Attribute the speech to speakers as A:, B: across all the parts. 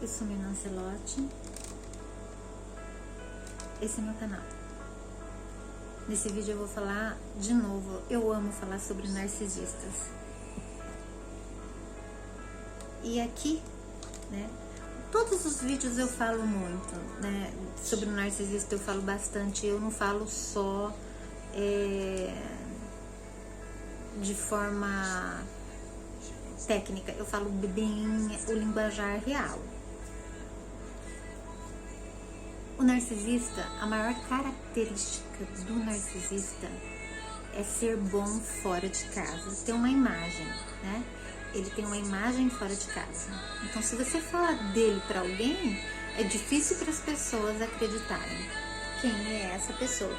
A: Eu sou Mina Lancelotti. Esse é meu canal. Nesse vídeo eu vou falar de novo. Eu amo falar sobre narcisistas. E aqui, né? Todos os vídeos eu falo muito, né? Sobre o narcisista eu falo bastante. Eu não falo só de forma técnica. Eu falo bem o linguajar real. O narcisista, a maior característica do narcisista é ser bom fora de casa. Tem uma imagem, né? Ele tem uma imagem fora de casa. Então, se você fala dele para alguém, é difícil para as pessoas acreditarem quem é essa pessoa.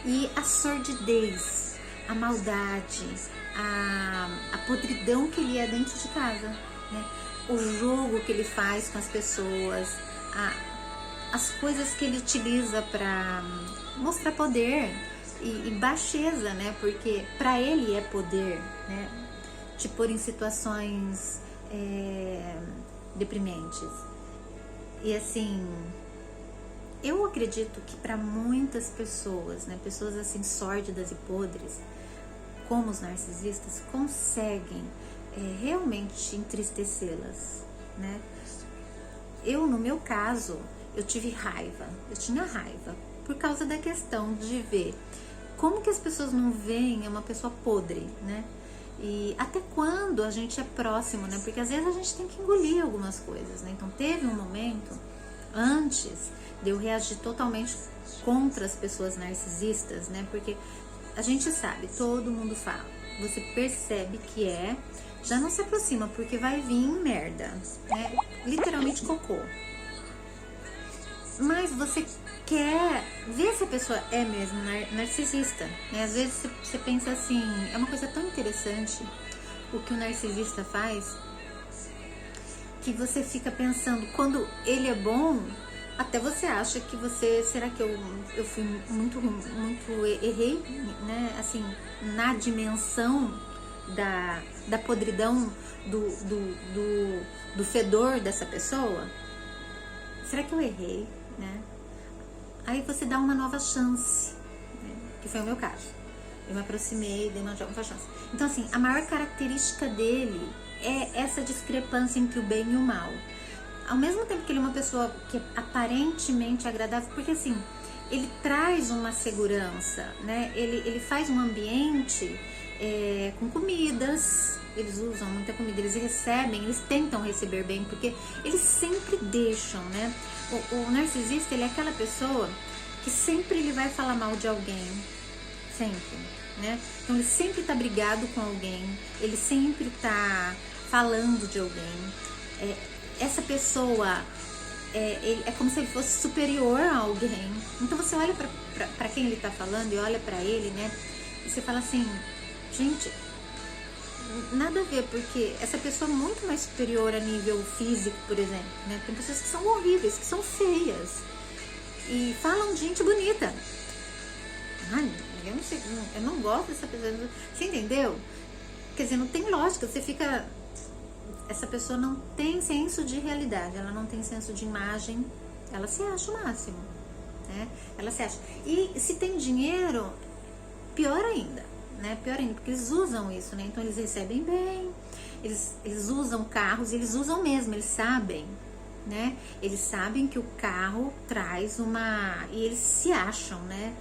A: E a sordidez, a maldade, a podridão que ele é dentro de casa, né? O jogo que ele faz com as pessoas, as coisas que ele utiliza para mostrar poder e baixeza, né? Porque para ele é poder, né? Te pôr em situações deprimentes. E assim, eu acredito que para muitas pessoas, né? Pessoas assim sórdidas e podres, como os narcisistas, conseguem realmente entristecê-las, né? Eu, no meu caso, eu tive raiva, eu tinha raiva por causa da questão de ver como que as pessoas não veem uma pessoa podre, né? E até quando a gente é próximo, né? Porque às vezes a gente tem que engolir algumas coisas, né? Então teve um momento, antes de eu reagir totalmente contra as pessoas narcisistas, né? Porque a gente sabe, todo mundo fala, você percebe que já não se aproxima, porque vai vir merda, né? Literalmente cocô. Mas você quer ver se a pessoa é mesmo narcisista, né? Às vezes você pensa assim, é uma coisa tão interessante o que o narcisista faz, que você fica pensando, quando ele é bom, até você acha que será que eu fui muito errei, né? Assim, na dimensão da podridão, do fedor dessa pessoa? Será que eu errei, né? Aí você dá uma nova chance, né? Que foi o meu caso. Eu me aproximei, dei uma nova chance. Então assim, a maior característica dele é essa discrepância entre o bem e o mal. Ao mesmo tempo que ele é uma pessoa que é aparentemente agradável, porque assim, ele traz uma segurança, né? Ele faz um ambiente com comidas, eles usam muita comida, eles tentam receber bem, porque eles sempre deixam, né? O narcisista, ele é aquela pessoa que sempre ele vai falar mal de alguém, sempre, né? Então ele sempre tá brigado com alguém, ele sempre tá falando de alguém. Essa pessoa é como se ele fosse superior a alguém. Então você olha pra quem ele tá falando e olha pra ele, né? E você fala assim, gente, nada a ver, porque essa pessoa é muito mais superior a nível físico, por exemplo, né? Tem pessoas que são horríveis, que são feias e falam de gente bonita. Ai, eu não sei, eu não gosto dessa pessoa. Você entendeu? Quer dizer, não tem lógica, você fica... Essa pessoa não tem senso de realidade, ela não tem senso de imagem, ela se acha o máximo, né? Ela se acha. E se tem dinheiro, pior ainda, né? Pior ainda, porque eles usam isso, né? Então eles recebem bem, eles usam carros, eles usam mesmo, eles sabem, né? Eles sabem que o carro traz e eles se acham, né?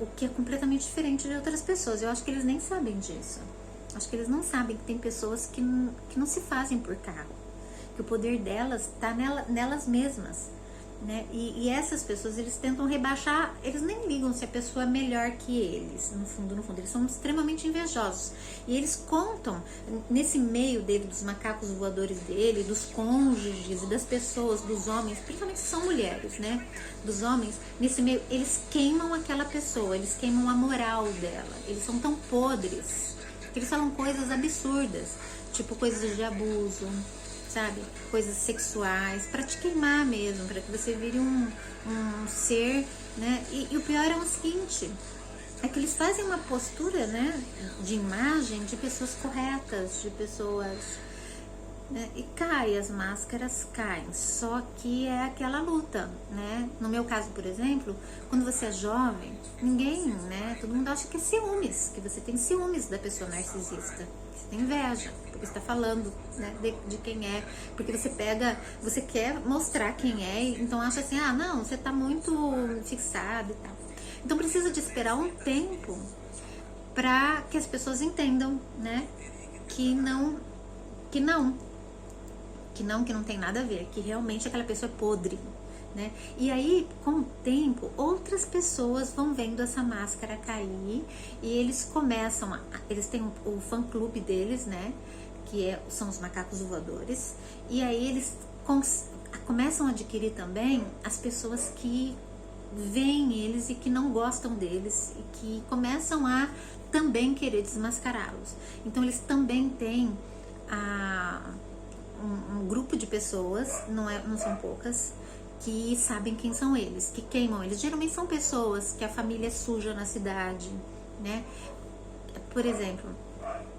A: O que é completamente diferente de outras pessoas. Eu acho que eles nem sabem disso. Acho que eles não sabem que tem pessoas que não se fazem por carro, que o poder delas está nelas mesmas, né? E essas pessoas, eles tentam rebaixar, eles nem ligam se a pessoa é melhor que eles, no fundo, eles são extremamente invejosos. E eles contam, nesse meio dele, dos macacos voadores dele, dos cônjuges, das pessoas, dos homens, principalmente se são mulheres, né? Dos homens, nesse meio, eles queimam aquela pessoa, eles queimam a moral dela, eles são tão podres. Eles falam coisas absurdas, tipo coisas de abuso, sabe? Coisas sexuais, pra te queimar mesmo, pra que você vire um ser, né? E o pior é o seguinte, é que eles fazem uma postura, né, de imagem de pessoas corretas, de pessoas né? E cai, as máscaras caem, só que é aquela luta, né? No meu caso, por exemplo, quando você é jovem, ninguém, né? Todo mundo acha que é ciúmes, que você tem ciúmes da pessoa narcisista, que você tem inveja, porque você tá falando, né, de quem é, porque você quer mostrar quem é, então acha assim, ah, não, você tá muito fixado e tal. Então precisa de esperar um tempo para que as pessoas entendam, né, que não tem nada a ver, que realmente aquela pessoa é podre, né? E aí, com o tempo, outras pessoas vão vendo essa máscara cair e eles começam, eles têm o fã-clube deles, né? São os macacos voadores, e aí eles começam a adquirir também as pessoas que veem eles e que não gostam deles e que começam a também querer desmascará-los. Então eles também têm um grupo de pessoas, não são poucas, que sabem quem são eles, que queimam eles. Geralmente são pessoas que a família é suja na cidade, né? Por exemplo,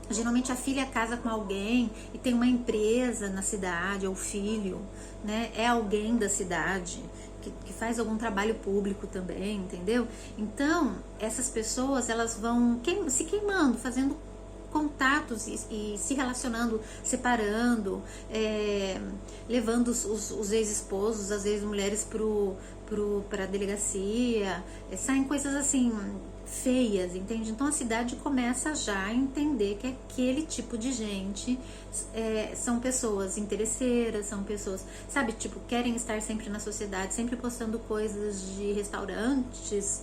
A: geralmente a filha casa com alguém e tem uma empresa na cidade, ou o filho, né? É alguém da cidade que faz algum trabalho público também, entendeu? Então, essas pessoas, elas vão se queimando, fazendo contatos e se relacionando, separando, levando os ex-esposos, as ex-mulheres para a delegacia, saem coisas assim feias, entende? Então a cidade começa já a entender que aquele tipo de gente são pessoas interesseiras, são pessoas, sabe, tipo, querem estar sempre na sociedade, sempre postando coisas de restaurantes,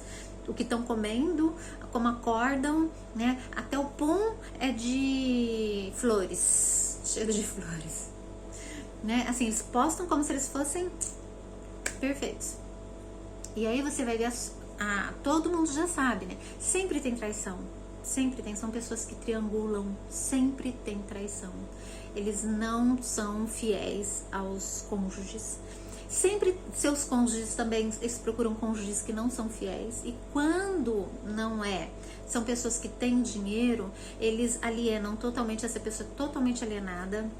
A: o que estão comendo, como acordam, né? Até o pum é de flores, cheiro de flores, né? Assim, eles postam como se eles fossem perfeitos. E aí você vai ver todo mundo já sabe, né? Sempre tem traição, sempre tem. São pessoas que triangulam, sempre tem traição. Eles não são fiéis aos cônjuges. Sempre seus cônjuges também, eles procuram cônjuges que não são fiéis. E quando não são pessoas que têm dinheiro, eles alienam totalmente essa pessoa, totalmente alienada.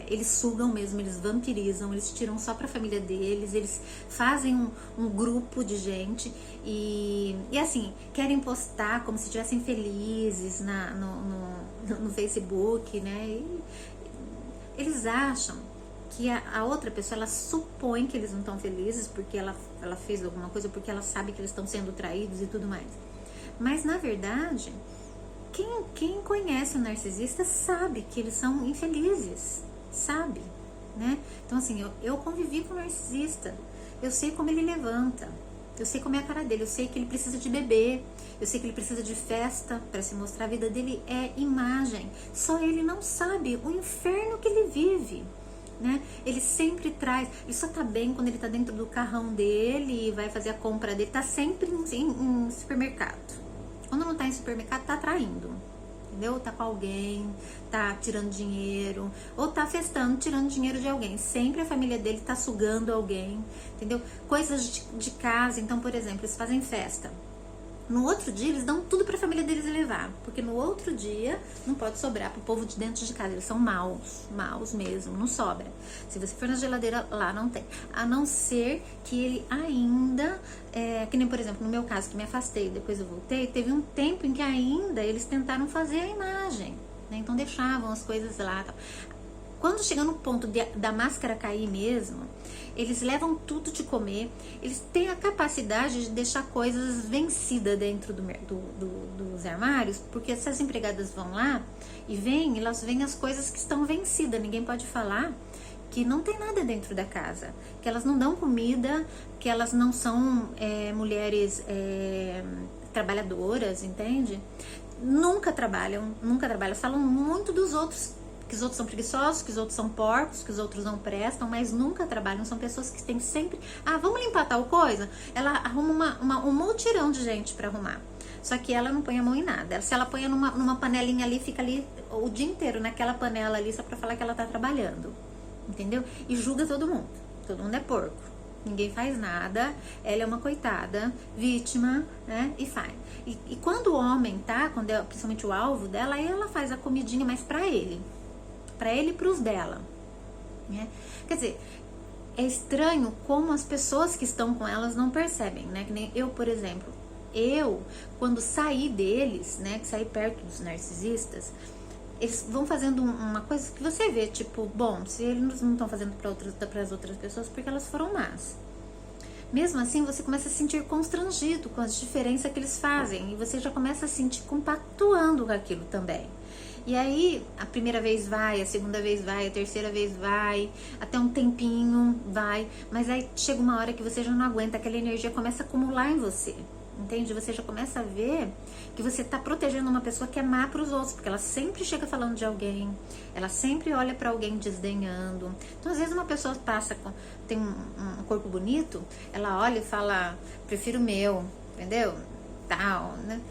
A: Eles sugam mesmo, eles vampirizam, eles tiram só pra família deles, eles fazem um grupo de gente e assim, querem postar como se estivessem felizes no Facebook, né? E eles acham que a outra pessoa, ela supõe que eles não estão felizes porque ela fez alguma coisa, porque ela sabe que eles estão sendo traídos e tudo mais. Mas na verdade, quem conhece o narcisista sabe que eles são infelizes, sabe, né? Então assim, eu convivi com o narcisista, eu sei como ele levanta, eu sei como é a cara dele, eu sei que ele precisa de beber, eu sei que ele precisa de festa para se mostrar. A vida dele é imagem, só ele não sabe o inferno que ele vive, né? Ele sempre traz, ele só tá bem quando ele tá dentro do carrão dele e vai fazer a compra dele, tá sempre em supermercado. Quando não tá em supermercado, tá traindo, entendeu? Tá com alguém, tá tirando dinheiro, ou tá festando, tirando dinheiro de alguém. Sempre a família dele tá sugando alguém, entendeu? Coisas de casa, então, por exemplo, eles fazem festa. No outro dia, eles dão tudo pra família deles levar, porque no outro dia não pode sobrar pro povo de dentro de casa. Eles são maus mesmo, não sobra. Se você for na geladeira, lá não tem. A não ser que ele ainda, que nem, por exemplo, no meu caso, que me afastei, depois eu voltei, teve um tempo em que ainda eles tentaram fazer a imagem, né? Então deixavam as coisas lá, tal. Quando chega no ponto da máscara cair mesmo, eles levam tudo de comer, eles têm a capacidade de deixar coisas vencidas dentro dos armários, porque se as empregadas vão lá e elas veem as coisas que estão vencidas. Ninguém pode falar que não tem nada dentro da casa, que elas não dão comida, que elas não são mulheres trabalhadoras, entende? Nunca trabalham, falam muito dos outros, que os outros são preguiçosos, que os outros são porcos, que os outros não prestam, mas nunca trabalham. São pessoas que têm sempre, vamos limpar tal coisa? Ela arruma um mutirão de gente pra arrumar. Só que ela não põe a mão em nada. Se ela põe numa panelinha ali, fica ali o dia inteiro naquela panela ali, só pra falar que ela tá trabalhando, entendeu? E julga todo mundo. Todo mundo é porco. Ninguém faz nada, ela é uma coitada, vítima, né? E faz. E quando o homem tá, quando é principalmente o alvo dela, aí ela faz a comidinha mais pra ele. para ele e para os dela, né? Quer dizer, é estranho como as pessoas que estão com elas não percebem, né? Que nem eu, por exemplo, quando saí deles, né, que saí perto dos narcisistas, eles vão fazendo uma coisa que você vê, tipo, bom, se eles não estão fazendo para as outras pessoas, porque elas foram más. Mesmo assim, você começa a se sentir constrangido com as diferenças que eles fazem, e você já começa a se sentir compactuando com aquilo também. E aí, a primeira vez vai, a segunda vez vai, a terceira vez vai, até um tempinho vai, mas aí chega uma hora que você já não aguenta, aquela energia começa a acumular em você. Entende? Você já começa a ver que você tá protegendo uma pessoa que é má para os outros, porque ela sempre chega falando de alguém, ela sempre olha para alguém desdenhando. Então, às vezes, uma pessoa tem um corpo bonito, ela olha e fala, prefiro o meu, entendeu? Tal, né?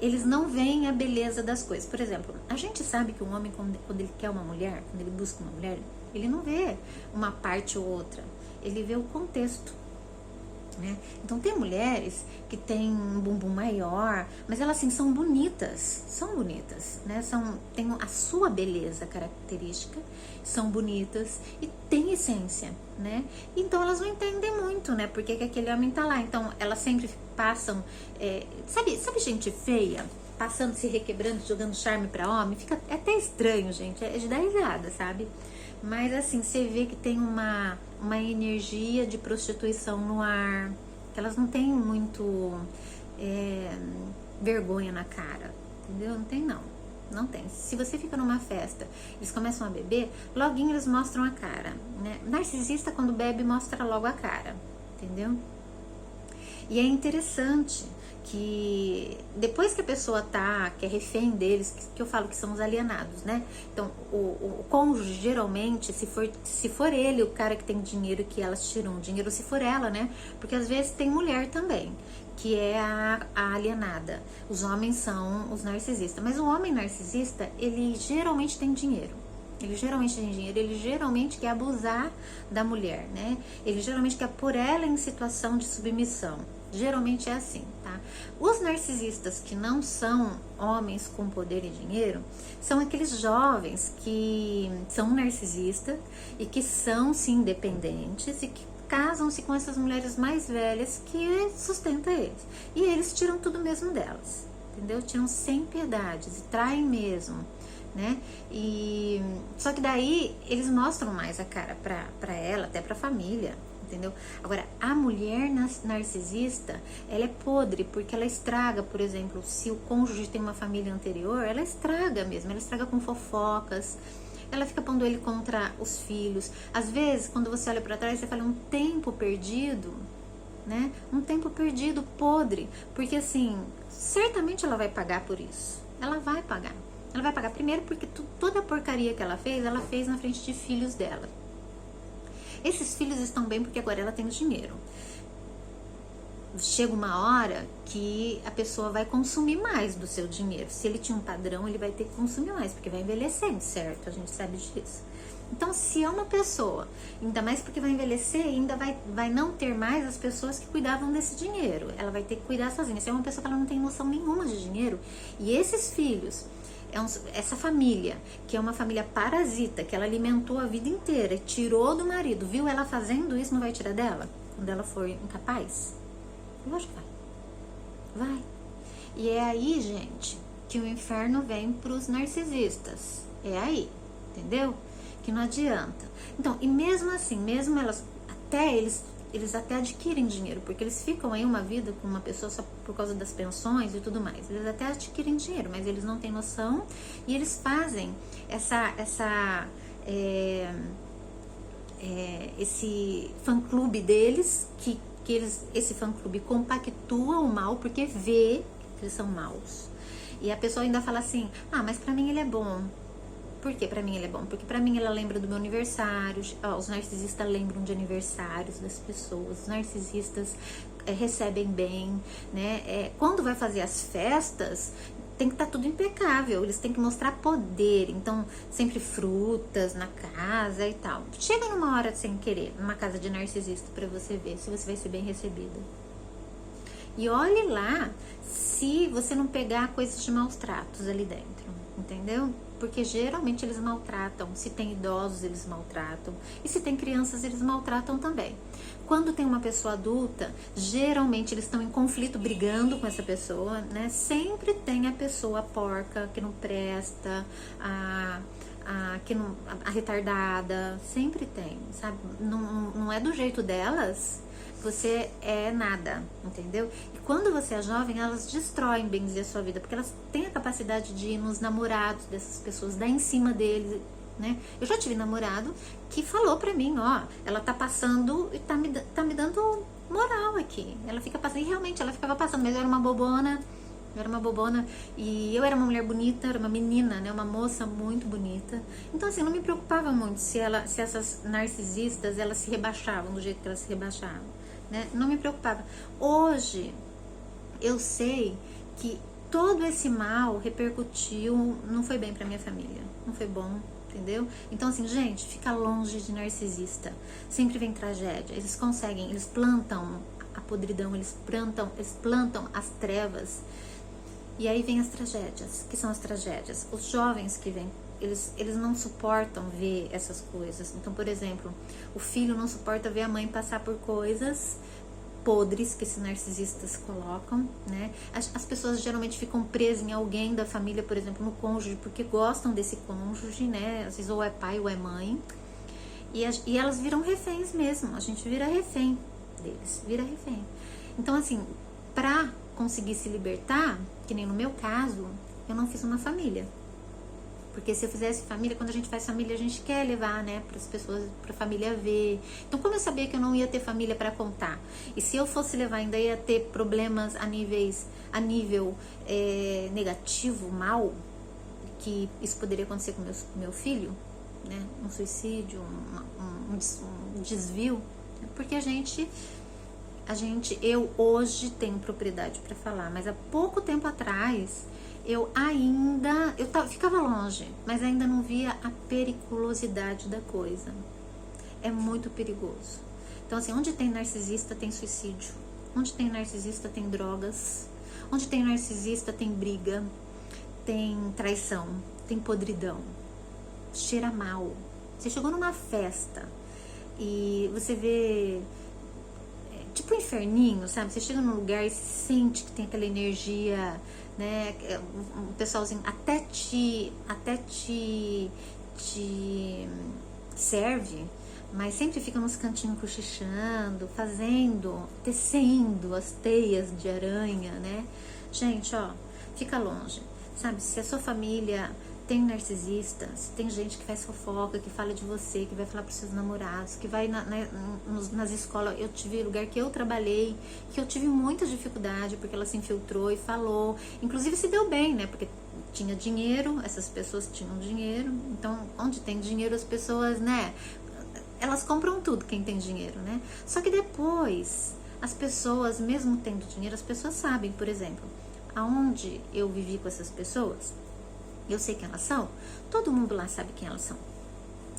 A: Eles não veem a beleza das coisas. Por exemplo, a gente sabe que um homem, quando ele quer uma mulher, quando ele busca uma mulher, ele não vê uma parte ou outra, ele vê o contexto. Né? Então tem mulheres que têm um bumbum maior, mas elas assim são bonitas, né? Tem a sua beleza característica, são bonitas e têm essência, né? Então elas não entendem muito, né? Porque que aquele homem tá lá. Então elas sempre passam, sabe gente feia? Passando, se requebrando, jogando charme pra homem, fica até estranho, gente, é de dar risada, sabe? Mas assim, você vê que tem uma energia de prostituição no ar, que elas não têm muito vergonha na cara, entendeu? Não tem não tem. Se você fica numa festa, eles começam a beber, loguinho eles mostram a cara, né? Narcisista quando bebe mostra logo a cara, entendeu? E é interessante que depois que a pessoa que é refém deles, que eu falo que são os alienados, né? Então, o cônjuge, geralmente, se for ele o cara que tem dinheiro, que elas tiram o dinheiro, se for ela, né? Porque às vezes tem mulher também, que é a alienada. Os homens são os narcisistas. Mas o homem narcisista, ele geralmente tem dinheiro. Ele geralmente quer abusar da mulher, né? Ele geralmente quer pôr ela em situação de submissão. Geralmente é assim, tá? Os narcisistas que não são homens com poder e dinheiro são aqueles jovens que são narcisistas e que são, sim, independentes e que casam-se com essas mulheres mais velhas que sustentam eles. E eles tiram tudo mesmo delas, entendeu? Tiram sem piedades e traem mesmo, né? E só que daí eles mostram mais a cara pra ela, até pra família, entendeu? Agora, a mulher narcisista, ela é podre, porque ela estraga, por exemplo, se o cônjuge tem uma família anterior, ela estraga mesmo, ela estraga com fofocas, ela fica pondo ele contra os filhos. Às vezes, quando você olha pra trás, você fala um tempo perdido, né? Um tempo perdido podre, porque assim, certamente ela vai pagar por isso. Ela vai pagar. Ela vai pagar primeiro porque toda a porcaria que ela fez na frente de filhos dela. Esses filhos estão bem porque agora ela tem dinheiro. Chega uma hora que a pessoa vai consumir mais do seu dinheiro. Se ele tinha um padrão, ele vai ter que consumir mais, porque vai envelhecendo, certo? A gente sabe disso. Então, se é uma pessoa, ainda mais porque vai envelhecer, ainda vai não ter mais as pessoas que cuidavam desse dinheiro. Ela vai ter que cuidar sozinha. Se é uma pessoa que ela não tem noção nenhuma de dinheiro, e esses filhos, essa família, que é uma família parasita, que ela alimentou a vida inteira, tirou do marido, viu ela fazendo isso, não vai tirar dela? Quando ela for incapaz? Eu acho que vai. E é aí, gente, que o inferno vem pros narcisistas. É aí, entendeu? Que não adianta. Então, e mesmo assim, mesmo elas, eles até adquirem dinheiro, porque eles ficam aí uma vida com uma pessoa só por causa das pensões e tudo mais. Eles até adquirem dinheiro, mas eles não têm noção e eles fazem esse fã-clube deles, esse fã-clube compactua o mal porque vê que eles são maus. E a pessoa ainda fala assim, mas pra mim ele é bom. Por que pra mim ele é bom? Porque pra mim ela lembra do meu aniversário. Os narcisistas lembram de aniversários das pessoas. Os narcisistas recebem bem, né? Quando vai fazer as festas, tem que estar tudo impecável. Eles têm que mostrar poder. Então, sempre frutas na casa e tal. Chega numa hora sem querer, numa casa de narcisista, pra você ver se você vai ser bem recebida. E olhe lá se você não pegar coisas de maus tratos ali dentro, entendeu? porque geralmente eles maltratam. Se tem idosos, eles maltratam. E se tem crianças, eles maltratam também. Quando tem uma pessoa adulta, geralmente eles estão em conflito, brigando com essa pessoa, né? Sempre tem a pessoa porca, que não presta, a retardada, sempre tem, sabe? Não é do jeito delas, você é nada, entendeu? E quando você é jovem, elas destroem, bem dizer, a sua vida, porque elas têm a capacidade de ir nos namorados dessas pessoas, dar em cima deles, né? Eu já tive namorado que falou pra mim, ó, ela tá passando e tá me dando moral aqui. Ela fica passando, e realmente ela ficava passando, mas eu era uma bobona. E eu era uma mulher bonita, era uma menina, né, uma moça muito bonita. Então assim, não me preocupava muito se essas narcisistas, elas se rebaixavam do jeito que elas se rebaixavam, né? Não me preocupava. Hoje eu sei que todo esse mal repercutiu, não foi bem pra minha família, não foi bom, entendeu? Então assim, gente, fica longe de narcisista. Sempre vem tragédia. Eles conseguem, eles plantam a podridão, eles plantam as trevas. E aí vem as tragédias. Que são as tragédias? Os jovens que vêm, eles não suportam ver essas coisas. Então, por exemplo, o filho não suporta ver a mãe passar por coisas podres que esses narcisistas colocam, né? As pessoas geralmente ficam presas em alguém da família, por exemplo, no cônjuge, porque gostam desse cônjuge, né? Às vezes ou é pai ou é mãe. E elas viram reféns mesmo. A gente vira refém deles, vira refém. Então, assim, pra conseguir se libertar, que nem no meu caso, eu não fiz uma família. Porque se eu fizesse família, quando a gente faz família, a gente quer levar, né, para as pessoas, para a família ver. Então, como eu sabia que eu não ia ter família para contar, e se eu fosse levar, ainda ia ter problemas a nível negativo, mal, que isso poderia acontecer com meu filho, né, um suicídio, um desvio, porque eu hoje tenho propriedade para falar, mas há pouco tempo atrás eu ficava longe, mas ainda não via a periculosidade da coisa. É muito perigoso. Então assim, onde tem narcisista tem suicídio, onde tem narcisista tem drogas, onde tem narcisista tem briga, tem traição, tem podridão, cheira mal. Você chegou numa festa e você vê tipo um inferninho, sabe? Você chega num lugar e se sente que tem aquela energia, né? O pessoalzinho até te serve, mas sempre fica nos cantinhos cochichando, tecendo as teias de aranha, né? Gente, ó, fica longe, sabe? Se a sua família tem narcisista, se tem gente que faz fofoca, que fala de você, que vai falar pros seus namorados, que vai nas escolas. Eu tive lugar que eu trabalhei, que eu tive muita dificuldade, porque ela se infiltrou e falou, inclusive se deu bem, né, porque tinha dinheiro, essas pessoas tinham dinheiro, então onde tem dinheiro as pessoas, né, elas compram tudo, quem tem dinheiro, né, só que depois, as pessoas, mesmo tendo dinheiro, as pessoas sabem, por exemplo, aonde eu vivi com essas pessoas, eu sei quem elas são, todo mundo lá sabe quem elas são.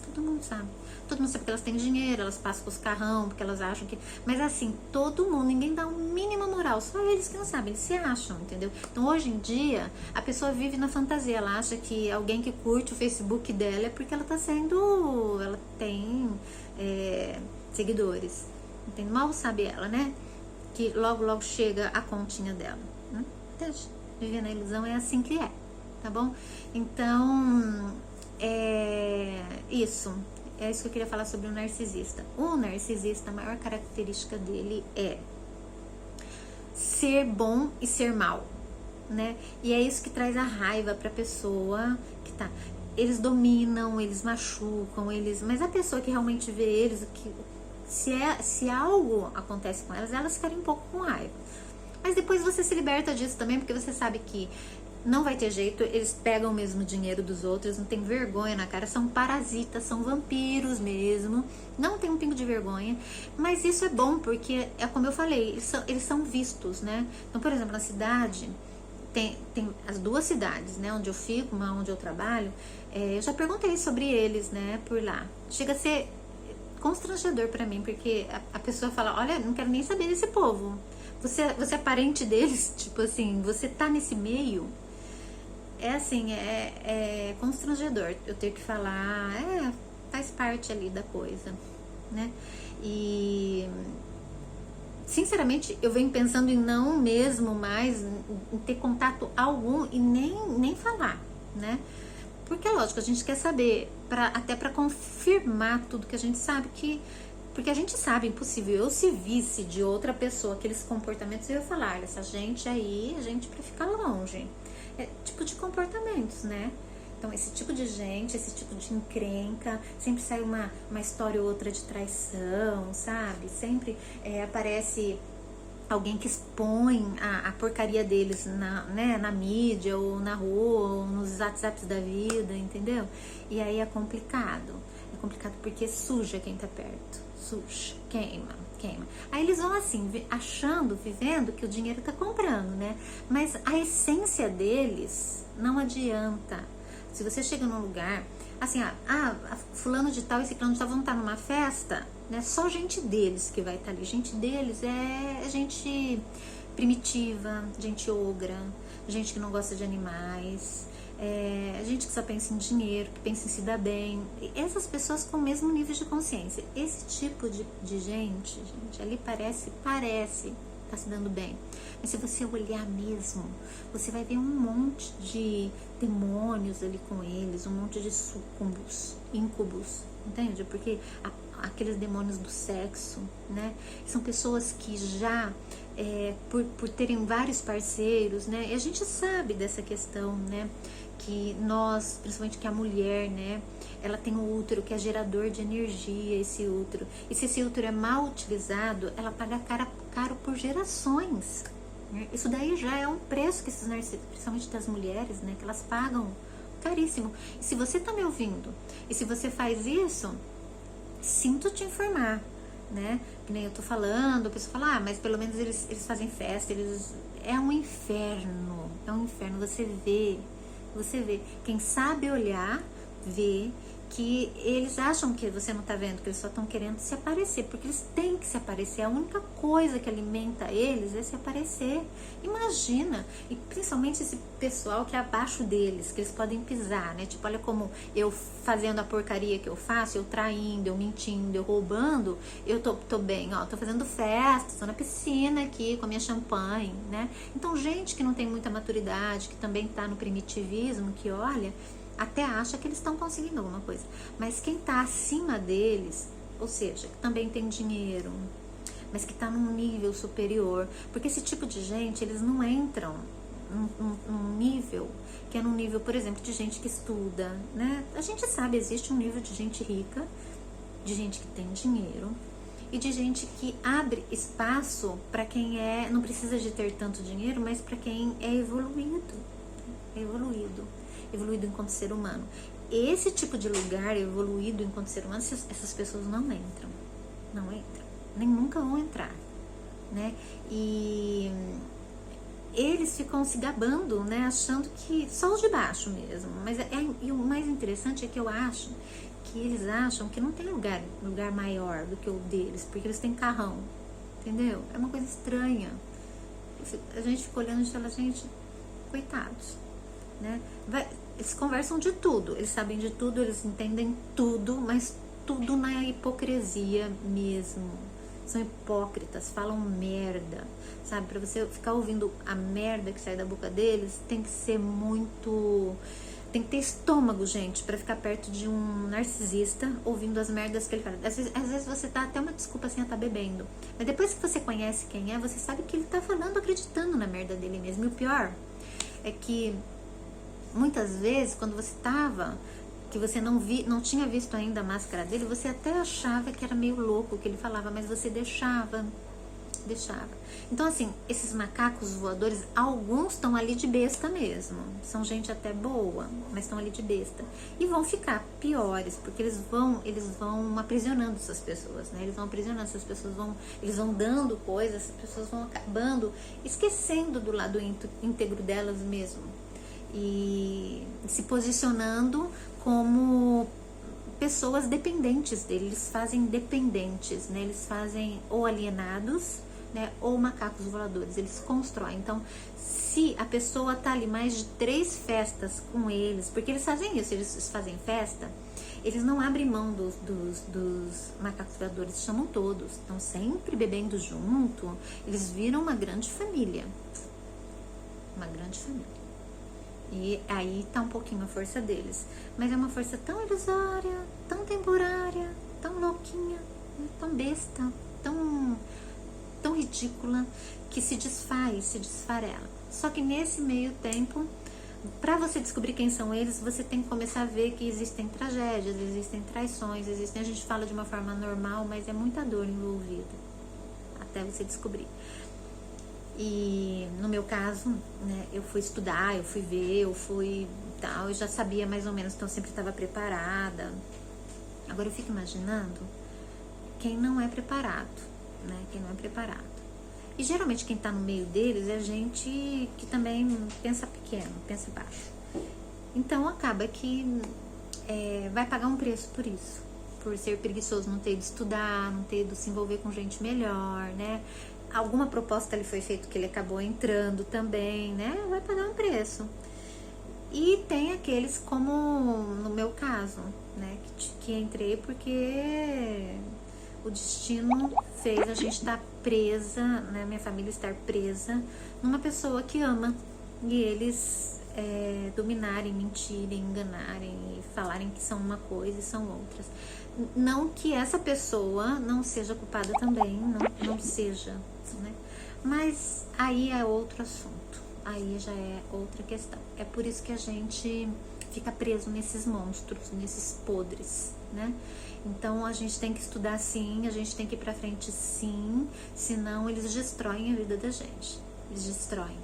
A: Todo mundo sabe. Todo mundo sabe que elas têm dinheiro, elas passam com os carrão, porque elas acham que... Mas assim, todo mundo, ninguém dá uma mínima moral, só eles que não sabem, eles se acham, entendeu? Então hoje em dia, a pessoa vive na fantasia, ela acha que alguém que curte o Facebook dela é porque ela tem seguidores. Entende? Mal sabe ela, né? Que logo chega a continha dela. Né? Deixa, viver na ilusão é assim que é. Tá bom? Então, é isso que eu queria falar sobre o narcisista. O narcisista, a maior característica dele é ser bom e ser mal, né? E é isso que traz a raiva pra pessoa que tá... Eles dominam, eles machucam, mas a pessoa que realmente vê eles, se algo acontece com elas querem um pouco com raiva. Mas depois você se liberta disso também, porque você sabe que não vai ter jeito, eles pegam o mesmo dinheiro dos outros, não tem vergonha na cara, são parasitas, são vampiros mesmo, não tem um pingo de vergonha, mas isso é bom, porque é como eu falei, eles são vistos, né? Então, por exemplo, na cidade, tem as duas cidades, né, onde eu fico, uma onde eu trabalho, eu já perguntei sobre eles, né, por lá. Chega a ser constrangedor pra mim, porque a pessoa fala, olha, não quero nem saber desse povo, você é parente deles, tipo assim, você tá nesse meio... é assim, é constrangedor eu ter que falar, faz parte ali da coisa, né? E sinceramente eu venho pensando em não mesmo mais em ter contato algum e nem falar, né? Porque é lógico, a gente quer saber, até para confirmar tudo que a gente sabe que. Porque a gente sabe, impossível. Eu, se visse de outra pessoa aqueles comportamentos, eu ia falar: olha, essa gente aí, a gente pra ficar longe. É tipo de comportamentos, né? Então, esse tipo de gente, esse tipo de encrenca, sempre sai uma história ou outra de traição, sabe? Sempre aparece alguém que expõe a porcaria deles na mídia, ou na rua, ou nos WhatsApps da vida, entendeu? E aí é complicado. É complicado porque suja quem tá perto. Suja, queima. Aí eles vão assim, achando, vivendo que o dinheiro tá comprando, né? Mas a essência deles não adianta. Se você chega num lugar, assim, fulano de tal e ciclano de tal vão estar numa festa, né? Só gente deles que vai estar ali. Gente deles é gente primitiva, gente ogra, gente que não gosta de animais, gente que só pensa em dinheiro, que pensa em se dar bem. Essas pessoas com o mesmo nível de consciência. Esse tipo de gente, ali parece tá se dando bem. Mas se você olhar mesmo, você vai ver um monte de demônios ali com eles, um monte de sucubus, incubus, entende? Porque aqueles demônios do sexo, né? São pessoas que já, por terem vários parceiros, né? E a gente sabe dessa questão, né? Que nós, principalmente que a mulher, né? Ela tem um útero que é gerador de energia, esse útero. E se esse útero é mal utilizado, ela paga caro por gerações. Né? Isso daí já é um preço que esses narcisistas, principalmente das mulheres, né? Que elas pagam caríssimo. E se você tá me ouvindo, e se você faz isso, sinto te informar, né? Que nem eu tô falando, a pessoa fala, mas pelo menos eles fazem festa, é um inferno, você vê, quem sabe olhar, vê que eles acham que você não tá vendo, que eles só estão querendo se aparecer, porque eles têm que se aparecer, a única coisa que alimenta eles é se aparecer. Imagina, e principalmente esse pessoal que é abaixo deles, que eles podem pisar, né? Tipo, olha como eu fazendo a porcaria que eu faço, eu traindo, eu mentindo, eu roubando, eu tô bem, ó, tô fazendo festa, tô na piscina aqui com a minha champanhe, né? Então, gente que não tem muita maturidade, que também tá no primitivismo, que olha, até acha que eles estão conseguindo alguma coisa. Mas quem está acima deles, ou seja, que também tem dinheiro, mas que está num nível superior, porque esse tipo de gente, eles não entram num nível, que é num nível, por exemplo, de gente que estuda, né? A gente sabe, existe um nível de gente rica, de gente que tem dinheiro, e de gente que abre espaço para quem não precisa de ter tanto dinheiro, mas para quem é evoluído enquanto ser humano. Esse tipo de lugar evoluído enquanto ser humano, essas pessoas não entram, nem nunca vão entrar, né? E eles ficam se gabando, né? Achando que só os de baixo mesmo. Mas e o mais interessante é que eu acho que eles acham que não tem lugar maior do que o deles, porque eles têm carrão, entendeu? É uma coisa estranha. A gente fica olhando e fala, gente, coitados, né? Eles conversam de tudo, eles sabem de tudo, eles entendem tudo, mas tudo na hipocrisia mesmo. São hipócritas, falam merda, sabe? Pra você ficar ouvindo a merda que sai da boca deles, tem que ser muito... Tem que ter estômago, gente, pra ficar perto de um narcisista ouvindo as merdas que ele fala. Às vezes você tá até uma desculpa assim, tá bebendo. Mas depois que você conhece quem é, você sabe que ele tá falando, acreditando na merda dele mesmo. E o pior é que muitas vezes, quando você tava, que você não tinha visto ainda a máscara dele, você até achava que era meio louco o que ele falava, mas você deixava. Então, assim, esses macacos voadores, alguns estão ali de besta mesmo. São gente até boa, mas estão ali de besta. E vão ficar piores, porque eles vão aprisionando essas pessoas, né? Eles vão aprisionando essas pessoas, eles vão dando coisas, essas pessoas vão acabando esquecendo do lado íntegro delas mesmo. E se posicionando como pessoas dependentes dele. Eles fazem dependentes, né? Eles fazem ou alienados, né? Ou macacos voadores, eles constroem. Então, se a pessoa tá ali mais de 3 festas com eles, porque eles fazem isso, eles fazem festa, eles não abrem mão dos macacos voadores, chamam todos, estão sempre bebendo junto, eles viram uma grande família. Uma grande família. E aí tá um pouquinho a força deles. Mas é uma força tão ilusória, tão temporária, tão louquinha, tão besta, tão ridícula, que se desfaz, se desfarela. Só que nesse meio tempo, para você descobrir quem são eles, você tem que começar a ver que existem tragédias, existem traições, a gente fala de uma forma normal, mas é muita dor envolvida, até você descobrir. E no meu caso, né, eu fui estudar, eu fui ver, eu fui tal, eu já sabia mais ou menos, então eu sempre estava preparada. Agora eu fico imaginando quem não é preparado, né, quem não é preparado. E geralmente quem tá no meio deles é gente que também pensa pequeno, pensa baixo. Então acaba que vai pagar um preço por isso, por ser preguiçoso, não ter ido estudar, não ter ido se envolver com gente melhor, né? Alguma proposta lhe foi feita que ele acabou entrando também, né? Vai pagar um preço. E tem aqueles como no meu caso, né? Que entrei porque o destino fez a gente estar presa, né? Minha família estar presa numa pessoa que ama. E eles dominarem, mentirem, enganarem e falarem que são uma coisa e são outras. Não que essa pessoa não seja culpada também, não seja, né? Mas aí é outro assunto, aí já é outra questão. É por isso que a gente fica preso nesses monstros, nesses podres, né? Então a gente tem que estudar sim, a gente tem que ir pra frente sim, senão eles destroem a vida da gente. Eles destroem.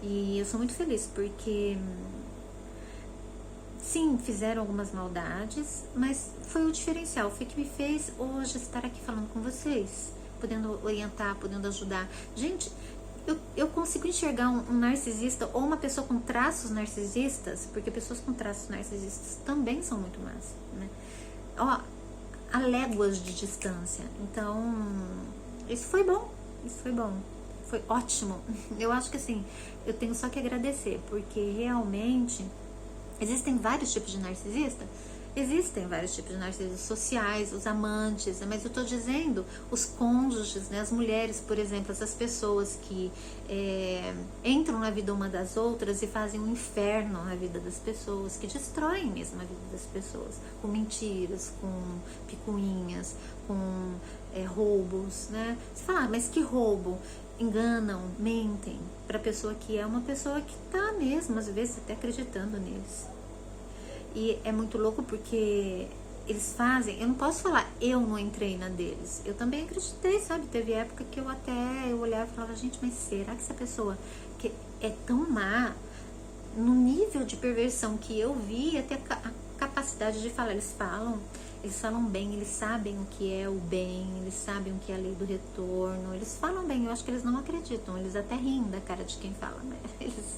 A: E eu sou muito feliz porque sim, fizeram algumas maldades, mas foi o diferencial, foi que me fez hoje estar aqui falando com vocês, podendo orientar, podendo ajudar. Gente, eu consigo enxergar um narcisista ou uma pessoa com traços narcisistas, porque pessoas com traços narcisistas também são muito más, né? Ó, a léguas de distância. Então, isso foi bom, foi ótimo. Eu acho que assim, eu tenho só que agradecer, porque realmente existem vários tipos de narcisista? Existem vários tipos de narcisistas sociais, os amantes, mas eu tô dizendo os cônjuges, né? As mulheres, por exemplo, essas pessoas que entram na vida uma das outras e fazem um inferno na vida das pessoas, que destroem mesmo a vida das pessoas, com mentiras, com picuinhas, com roubos, né? Você fala, mas que roubo? Enganam, mentem para a pessoa que é uma pessoa que tá mesmo, às vezes até acreditando neles. E é muito louco porque eles fazem, eu não posso falar, eu não entrei na deles. Eu também acreditei, sabe? Teve época que eu olhava e falava, gente, mas será que essa pessoa que é tão má, no nível de perversão que eu vi, até a capacidade de falar, eles falam bem, eles sabem o que é o bem, eles sabem o que é a lei do retorno, eles falam bem, eu acho que eles não acreditam, eles até riem da cara de quem fala, né?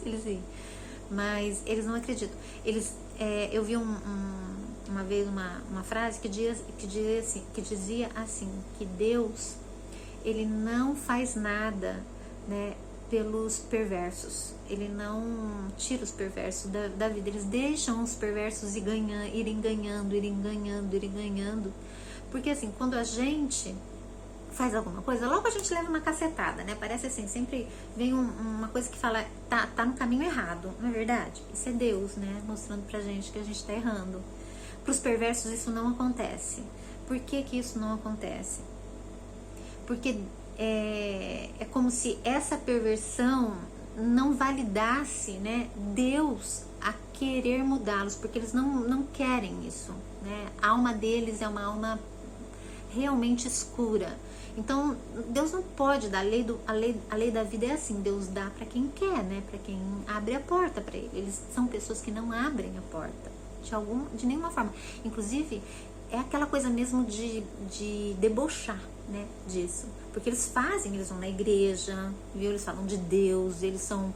A: Eles riem, mas eles não acreditam. Eu vi uma vez uma frase que dizia assim, que Deus, ele não faz nada, né, pelos perversos, ele não tira os perversos da vida, eles deixam os perversos irem ganhando, porque assim, quando a gente faz alguma coisa, logo a gente leva uma cacetada, né? Parece assim, sempre vem uma coisa que fala, tá no caminho errado, não é verdade? Isso é Deus, né? Mostrando pra gente que a gente tá errando. Pros perversos isso não acontece. Por que que isso não acontece? Porque é como se essa perversão não validasse, né, Deus a querer mudá-los, porque eles não querem isso, né? A alma deles é uma alma realmente escura. Então, Deus não pode dar, a lei da vida é assim, Deus dá para quem quer, né? Para quem abre a porta para ele. Eles são pessoas que não abrem a porta de nenhuma forma. Inclusive, é aquela coisa mesmo de debochar, né, disso. Porque eles vão na igreja, viu? Eles falam de Deus, eles são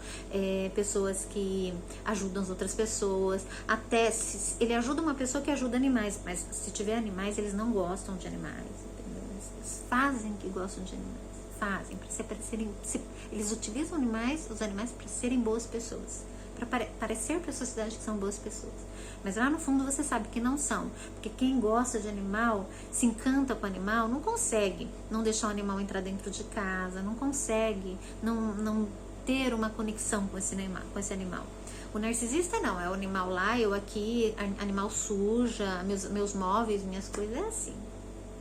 A: pessoas que ajudam as outras pessoas. Até se ele ajuda uma pessoa que ajuda animais, mas se tiver animais, eles não gostam de animais, entendeu? Eles fazem que gostam de animais. Fazem, para se parecerem. Eles utilizam os animais para serem boas pessoas. Para parecer para a sociedade que são boas pessoas. Mas lá no fundo você sabe que não são. Porque quem gosta de animal, se encanta com o animal, não consegue não deixar o animal entrar dentro de casa, não consegue não ter uma conexão com esse animal. O narcisista não, é o animal lá, eu aqui, animal suja, meus móveis, minhas coisas, é assim.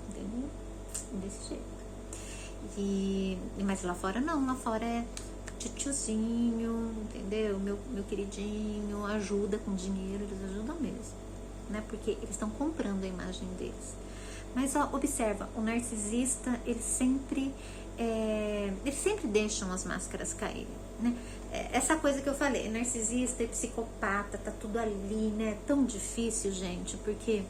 A: Entendeu? Desse jeito. Mas lá fora não, lá fora é tiozinho, entendeu? Meu queridinho, ajuda com dinheiro, eles ajudam mesmo, né? Porque eles estão comprando a imagem deles. Mas ó, observa, o narcisista, eles sempre deixam as máscaras caírem, né? Essa coisa que eu falei, narcisista e psicopata, tá tudo ali, né? É tão difícil, gente, porque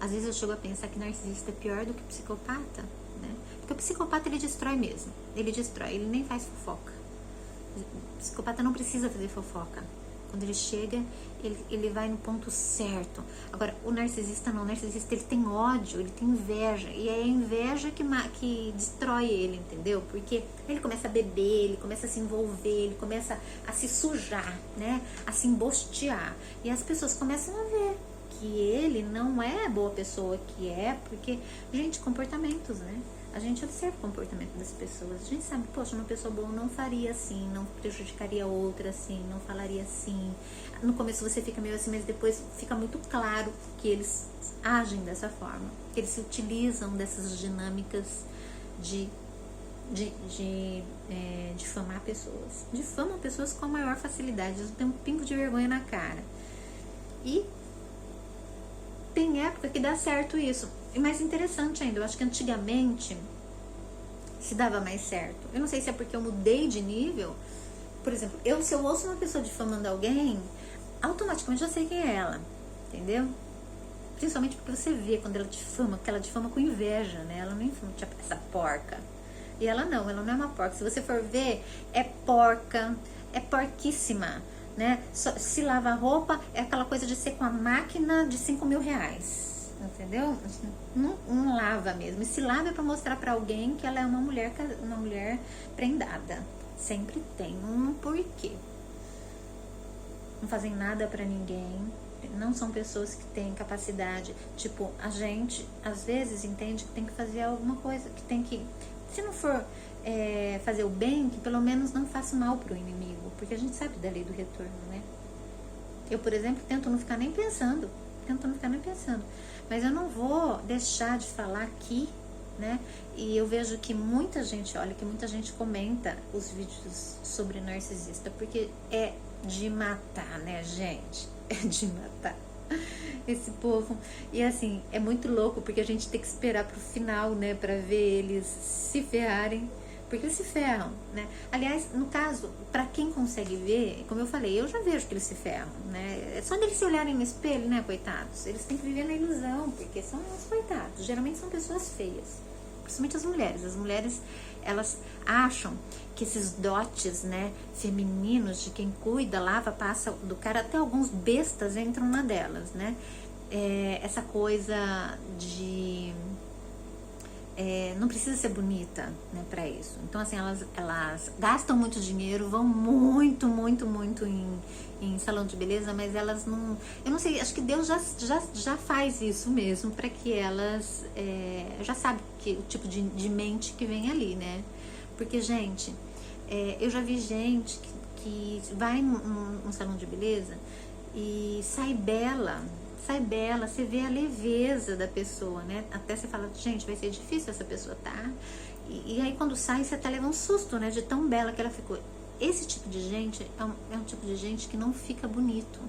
A: às vezes eu chego a pensar que narcisista é pior do que psicopata, né? Porque o psicopata, ele destrói mesmo. Ele destrói, ele nem faz fofoca. O psicopata não precisa fazer fofoca. Quando ele chega, ele vai no ponto certo. Agora, o narcisista não. O narcisista, ele tem ódio, ele tem inveja. E é a inveja que destrói ele, entendeu? Porque ele começa a beber, ele começa a se envolver, ele começa a se sujar, né? A se embostear. E as pessoas começam a ver que ele não é a boa pessoa que é, porque, gente, comportamentos, né? A gente observa o comportamento das pessoas. A gente sabe, poxa, uma pessoa boa não faria assim, não prejudicaria outra assim, não falaria assim. No começo você fica meio assim, mas depois fica muito claro que eles agem dessa forma. Que eles se utilizam dessas dinâmicas de difamar pessoas. Difamam pessoas com a maior facilidade. Eles não têm um pingo de vergonha na cara. E tem época que dá certo isso. E mais interessante ainda, eu acho que antigamente se dava mais certo. Eu não sei se é porque eu mudei de nível. Por exemplo, se eu ouço uma pessoa difamando alguém, automaticamente eu sei quem é ela, entendeu? Principalmente porque você vê quando ela difama, que ela difama com inveja, né? Ela não difama, tipo, essa porca. E ela não é uma porca. Se você for ver, é porca, é porquíssima, né? Se lava a roupa, é aquela coisa de ser com a máquina de 5 mil reais. Entendeu? Não lava mesmo. E se lava é pra mostrar pra alguém que ela é uma mulher prendada. Sempre tem um porquê. Não fazem nada pra ninguém. Não são pessoas que têm capacidade. Tipo, a gente às vezes entende que tem que fazer alguma coisa, que tem que, se não for fazer o bem, que pelo menos não faça mal pro inimigo. Porque a gente sabe da lei do retorno, né? Eu, por exemplo, tento não ficar nem pensando. Mas eu não vou deixar de falar aqui, né? E eu vejo que muita gente comenta os vídeos sobre narcisista, porque é de matar, né, gente? É de matar esse povo. E assim, é muito louco, porque a gente tem que esperar pro final, né, pra ver eles se ferrarem. Porque eles se ferram, né? Aliás, no caso, pra quem consegue ver, como eu falei, eu já vejo que eles se ferram, né? É só deles se olharem no espelho, né, coitados? Eles têm que viver na ilusão, porque são os coitados. Geralmente são pessoas feias, principalmente as mulheres. As mulheres, elas acham que esses dotes, né, femininos, de quem cuida, lava, passa do cara, até alguns bestas entram na delas, né? Essa coisa de... não precisa ser bonita, né, pra isso. Então, assim, elas gastam muito dinheiro, vão muito em salão de beleza, mas elas não... Eu não sei, acho que Deus já faz isso mesmo, pra que elas... já sabe o tipo de mente que vem ali, né? Porque, gente, eu já vi gente que vai num salão de beleza e sai bela, você vê a leveza da pessoa, né? Até você fala, gente, vai ser difícil essa pessoa, tá? E aí quando sai, você até leva um susto, né? De tão bela que ela ficou. Esse tipo de gente é um tipo de gente que não fica bonito.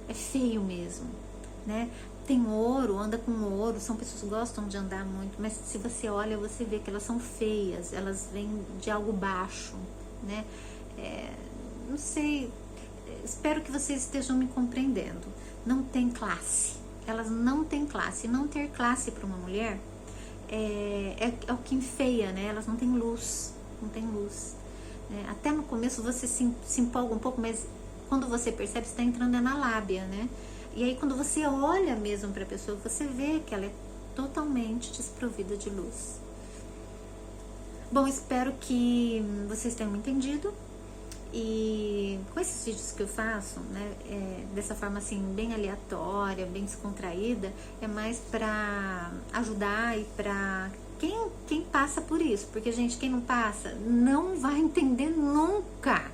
A: É feio mesmo, né? Tem ouro, anda com ouro, são pessoas que gostam de andar muito, mas se você olha, você vê que elas são feias, elas vêm de algo baixo, né? Não sei, espero que vocês estejam me compreendendo. Não tem classe, elas não têm classe. E não ter classe para uma mulher é o que enfeia, né? Elas não têm luz, né? Até no começo você se empolga um pouco, mas quando você percebe, você está entrando na lábia, né? E aí quando você olha mesmo para a pessoa, você vê que ela é totalmente desprovida de luz. Bom, espero que vocês tenham entendido. E com esses vídeos que eu faço, né, dessa forma assim, bem aleatória, bem descontraída, é mais pra ajudar e pra quem passa por isso. Porque, gente, quem não passa não vai entender nunca.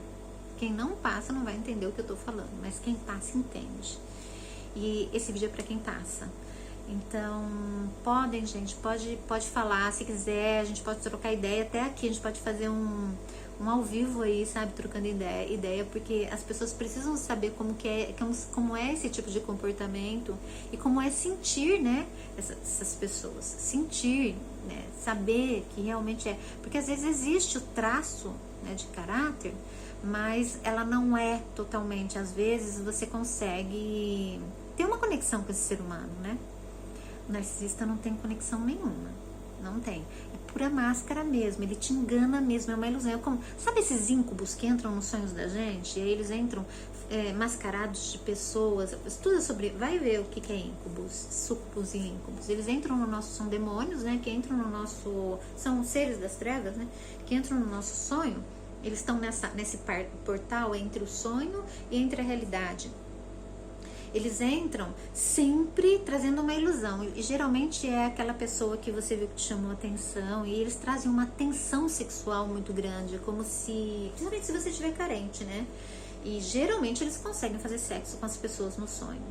A: Quem não passa não vai entender o que eu tô falando, mas quem passa entende. E esse vídeo é pra quem passa. Então, podem, gente, pode falar se quiser, a gente pode trocar ideia, até aqui a gente pode fazer um ao vivo aí, sabe, trocando ideia, porque as pessoas precisam saber como é esse tipo de comportamento e como é sentir, né, essas pessoas, sentir, né, saber que realmente é, porque às vezes existe o traço, né, de caráter, mas ela não é totalmente, às vezes você consegue ter uma conexão com esse ser humano, né? O narcisista não tem conexão nenhuma, não tem. É pura máscara mesmo, ele te engana mesmo, é uma ilusão. Sabe esses íncubos que entram nos sonhos da gente? E aí eles entram mascarados de pessoas. Estuda sobre, vai ver o que é íncubos, súcubos e íncubos. Eles entram no nosso, são demônios, né? Que entram no nosso, são seres das trevas, né? Que entram no nosso sonho. Eles estão nesse portal entre o sonho e entre a realidade. Eles entram sempre trazendo uma ilusão. E geralmente é aquela pessoa que você viu que te chamou a atenção. E eles trazem uma tensão sexual muito grande. Como se... Principalmente se você estiver carente, né? E geralmente eles conseguem fazer sexo com as pessoas no sonho.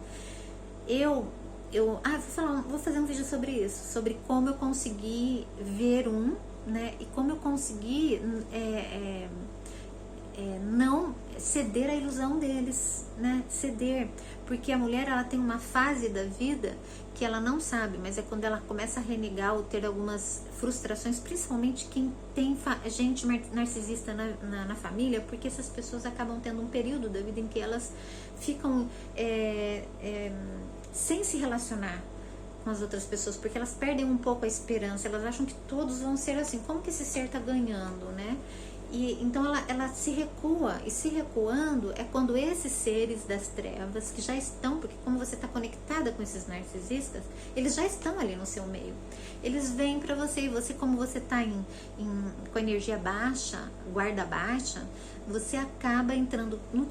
A: Vou fazer um vídeo sobre isso. Sobre como eu consegui ver né? E como eu consegui... não ceder à ilusão deles, né? Ceder, porque a mulher, ela tem uma fase da vida que ela não sabe, mas é quando ela começa a renegar ou ter algumas frustrações, principalmente quem tem gente narcisista na família, porque essas pessoas acabam tendo um período da vida em que elas ficam sem se relacionar com as outras pessoas, porque elas perdem um pouco a esperança, elas acham que todos vão ser assim, como que esse ser tá ganhando, né? E então ela se recua, e se recuando é quando esses seres das trevas, que já estão, porque como você está conectada com esses narcisistas, eles já estão ali no seu meio. Eles vêm para você, e você, como você está com energia baixa, guarda baixa, você acaba entrando numa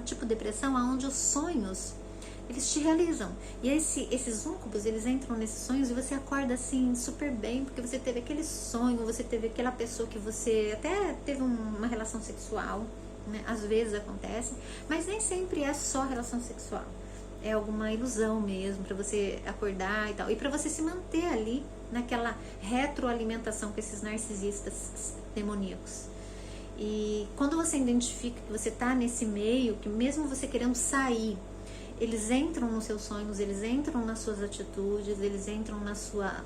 A: tipo depressão onde os sonhos, eles te realizam. E esses íncubos, eles entram nesses sonhos e você acorda assim super bem, porque você teve aquele sonho, você teve aquela pessoa que você até teve uma relação sexual, né? Às vezes acontece, mas nem sempre é só relação sexual. É alguma ilusão mesmo, para você acordar e tal. E para você se manter ali naquela retroalimentação com esses narcisistas demoníacos. E quando você identifica que você tá nesse meio, que mesmo você querendo sair, eles entram nos seus sonhos, eles entram nas suas atitudes, eles entram na sua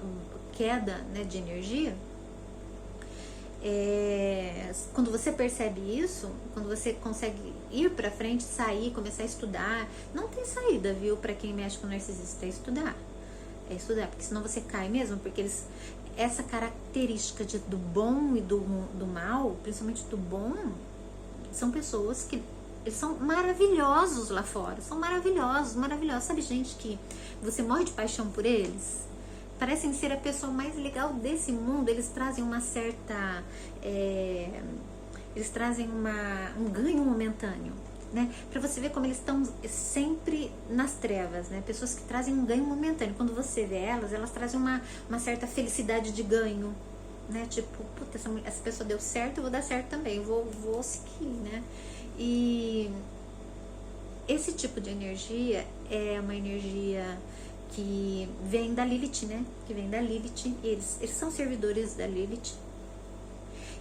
A: queda, né, de energia. Quando você percebe isso, quando você consegue ir pra frente, sair, começar a estudar, não tem saída, viu, pra quem mexe com narcisista, é estudar, porque senão você cai mesmo, porque essa característica do bom e do mal, principalmente do bom, são pessoas que eles são maravilhosos lá fora, são maravilhosos, sabe, gente que você morre de paixão por eles, parecem ser a pessoa mais legal desse mundo, eles trazem uma certa, eles trazem um ganho momentâneo, né, pra você ver como eles estão sempre nas trevas, né, pessoas que trazem um ganho momentâneo, quando você vê elas trazem uma certa felicidade de ganho, né, tipo, puta, essa pessoa deu certo, eu vou dar certo também, vou seguir, né. E esse tipo de energia é uma energia que vem da Lilith, né? Que vem da Lilith. Eles são servidores da Lilith.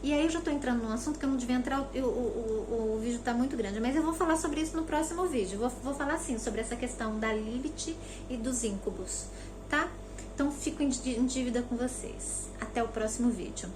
A: E aí eu já tô entrando num assunto que eu não devia entrar, o vídeo tá muito grande, mas eu vou falar sobre isso no próximo vídeo. Vou falar assim, sobre essa questão da Lilith e dos íncubos, tá? Então fico em dívida com vocês. Até o próximo vídeo.